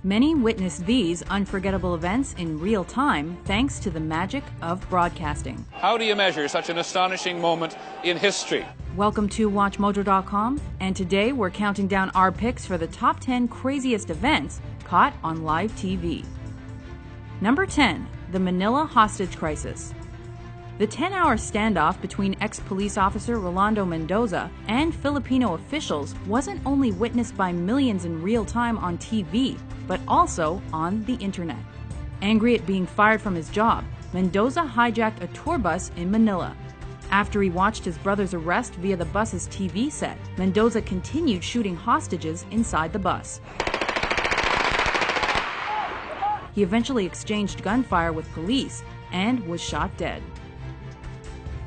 Many witnessed these unforgettable events in real time thanks to the magic of broadcasting. How do you measure such an astonishing moment in history? Welcome to WatchMojo.com, and today we're counting down our picks for the top 10 craziest events caught on live TV. Number 10. The Manila Hostage Crisis. The 10-hour standoff between ex-police officer Rolando Mendoza and Filipino officials wasn't only witnessed by millions in real time on TV, but also on the internet. Angry at being fired from his job, Mendoza hijacked a tour bus in Manila. After he watched his brother's arrest via the bus's TV set, Mendoza continued shooting hostages inside the bus. He eventually exchanged gunfire with police and was shot dead.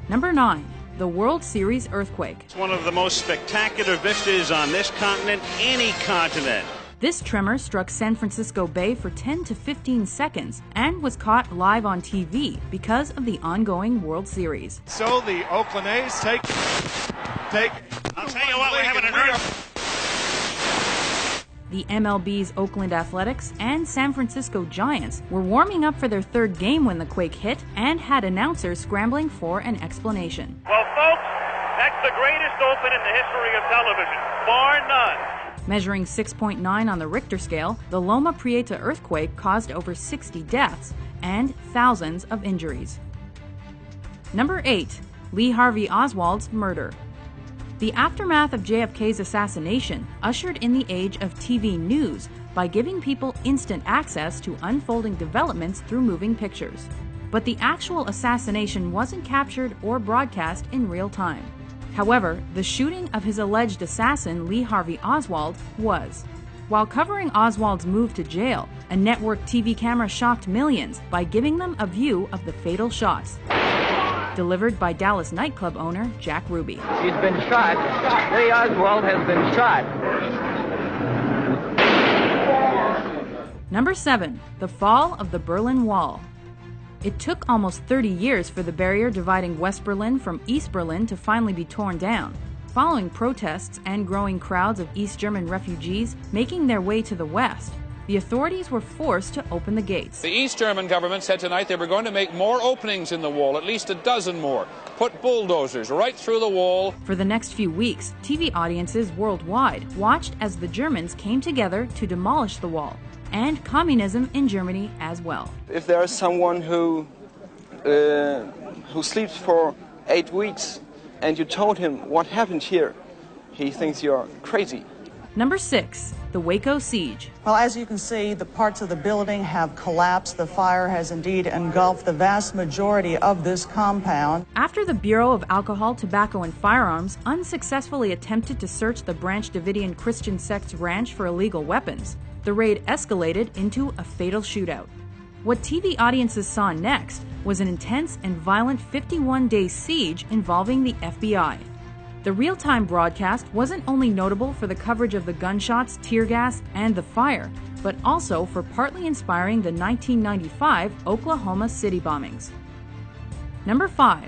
Number 9. The World Series earthquake. It's one of the most spectacular vistas on this continent, any continent. This tremor struck San Francisco Bay for 10 to 15 seconds and was caught live on TV because of the ongoing World Series. So the Oakland A's take. I'll tell you what, we're having an earthquake. The MLB's Oakland Athletics and San Francisco Giants were warming up for their third game when the quake hit and had announcers scrambling for an explanation. Well, folks, that's the greatest open in the history of television, bar none. Measuring 6.9 on the Richter scale, the Loma Prieta earthquake caused over 60 deaths and thousands of injuries. Number 8. Lee Harvey Oswald's murder. The aftermath of JFK's assassination ushered in the age of TV news by giving people instant access to unfolding developments through moving pictures. But the actual assassination wasn't captured or broadcast in real time. However, the shooting of his alleged assassin, Lee Harvey Oswald, was. While covering Oswald's move to jail, a network TV camera shocked millions by giving them a view of the fatal shots. Delivered by Dallas nightclub owner Jack Ruby. He's been shot. Lee Oswald has been shot. Number 7. The fall of the Berlin Wall. It took almost 30 years for the barrier dividing West Berlin from East Berlin to finally be torn down, following protests and growing crowds of East German refugees making their way to the West. The authorities were forced to open the gates. The East German government said tonight they were going to make more openings in the wall, at least a dozen more. Put bulldozers right through the wall. For the next few weeks, TV audiences worldwide watched as the Germans came together to demolish the wall, and communism in Germany as well. If there is someone who sleeps for 8 weeks and you told him what happened here, he thinks you're crazy. Number 6. The Waco Siege. Well, as you can see, the parts of the building have collapsed. The fire has indeed engulfed the vast majority of this compound. After the Bureau of Alcohol, Tobacco, and Firearms unsuccessfully attempted to search the Branch Davidian Christian sect's ranch for illegal weapons, the raid escalated into a fatal shootout. What TV audiences saw next was an intense and violent 51-day siege involving the FBI. The real-time broadcast wasn't only notable for the coverage of the gunshots, tear gas, and the fire, but also for partly inspiring the 1995 Oklahoma City bombings. Number 5.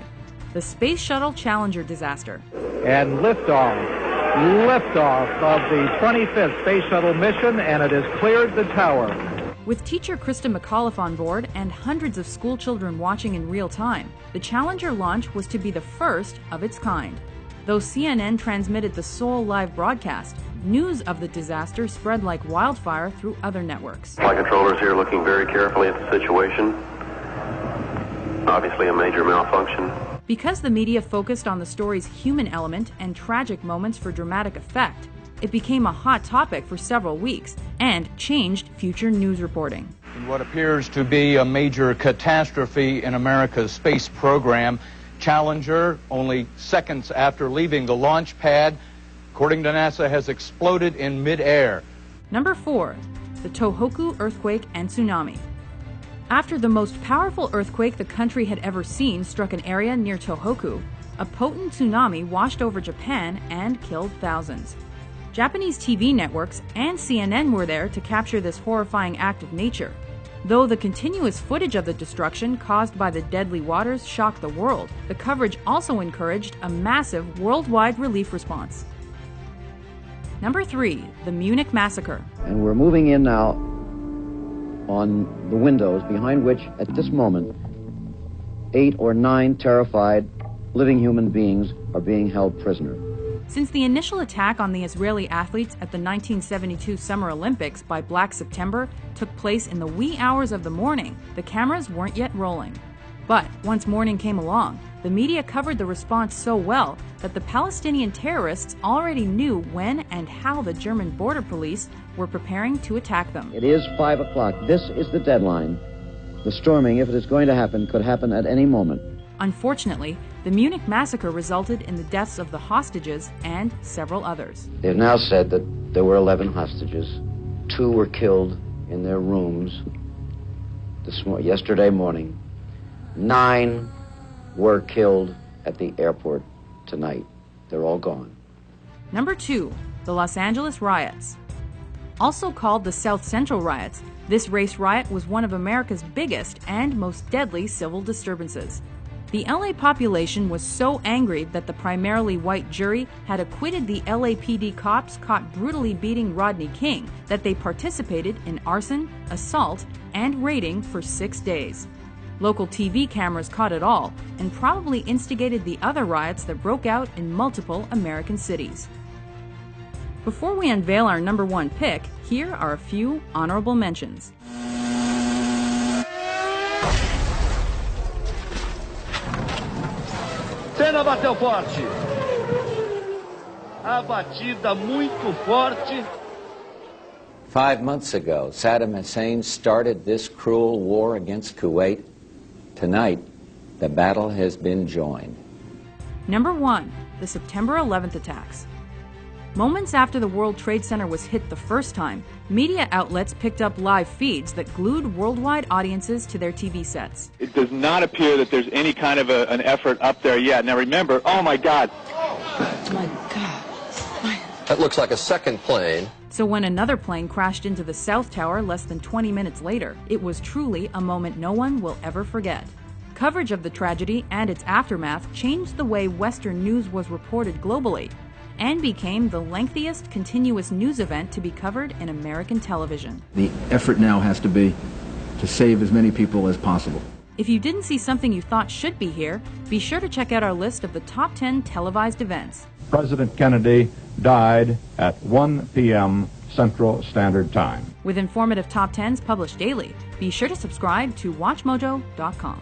The Space Shuttle Challenger disaster. And liftoff of the 25th Space Shuttle mission, and it has cleared the tower. With teacher Krista McAuliffe on board and hundreds of school children watching in real time, the Challenger launch was to be the first of its kind. Though CNN transmitted the sole live broadcast, news of the disaster spread like wildfire through other networks. Flight controllers here looking very carefully at the situation. Obviously a major malfunction. Because the media focused on the story's human element and tragic moments for dramatic effect, it became a hot topic for several weeks and changed future news reporting. In what appears to be a major catastrophe in America's space program, Challenger, only seconds after leaving the launch pad, according to NASA, has exploded in midair. Number 4. The Tohoku earthquake and tsunami. After the most powerful earthquake the country had ever seen struck an area near Tohoku, a potent tsunami washed over Japan and killed thousands. Japanese TV networks and CNN were there to capture this horrifying act of nature. Though the continuous footage of the destruction caused by the deadly waters shocked the world, the coverage also encouraged a massive worldwide relief response. Number 3, the Munich Massacre. And we're moving in now on the windows behind which, at this moment, 8 or 9 terrified living human beings are being held prisoner. Since the initial attack on the Israeli athletes at the 1972 Summer Olympics by Black September took place in the wee hours of the morning, the cameras weren't yet rolling. But once morning came along, the media covered the response so well that the Palestinian terrorists already knew when and how the German border police were preparing to attack them. It is 5 o'clock. This is the deadline. The storming, if it is going to happen, could happen at any moment. Unfortunately, the Munich massacre resulted in the deaths of the hostages and several others. They've now said that there were 11 hostages. 2 were killed in their rooms yesterday morning. 9 were killed at the airport tonight. They're all gone. Number 2, the Los Angeles riots. Also called the South Central riots, this race riot was one of America's biggest and most deadly civil disturbances. The LA population was so angry that the primarily white jury had acquitted the LAPD cops caught brutally beating Rodney King that they participated in arson, assault, and raiding for 6 days. Local TV cameras caught it all and probably instigated the other riots that broke out in multiple American cities. Before we unveil our number 1 pick, here are a few honorable mentions. Senna bateu forte. A batida muito forte. 5 months ago, Saddam Hussein started this cruel war against Kuwait. Tonight, the battle has been joined. Number 1, the September 11th attacks. Moments after the World Trade Center was hit the first time, media outlets picked up live feeds that glued worldwide audiences to their TV sets. It does not appear that there's any kind of an effort up there yet. Now remember, oh my God. Oh my God. That looks like a second plane. So when another plane crashed into the South Tower less than 20 minutes later, it was truly a moment no one will ever forget. Coverage of the tragedy and its aftermath changed the way Western news was reported globally, and became the lengthiest continuous news event to be covered in American television. The effort now has to be to save as many people as possible. If you didn't see something you thought should be here, be sure to check out our list of the top 10 televised events. President Kennedy died at 1 p.m. Central Standard Time. With informative top 10s published daily, be sure to subscribe to WatchMojo.com.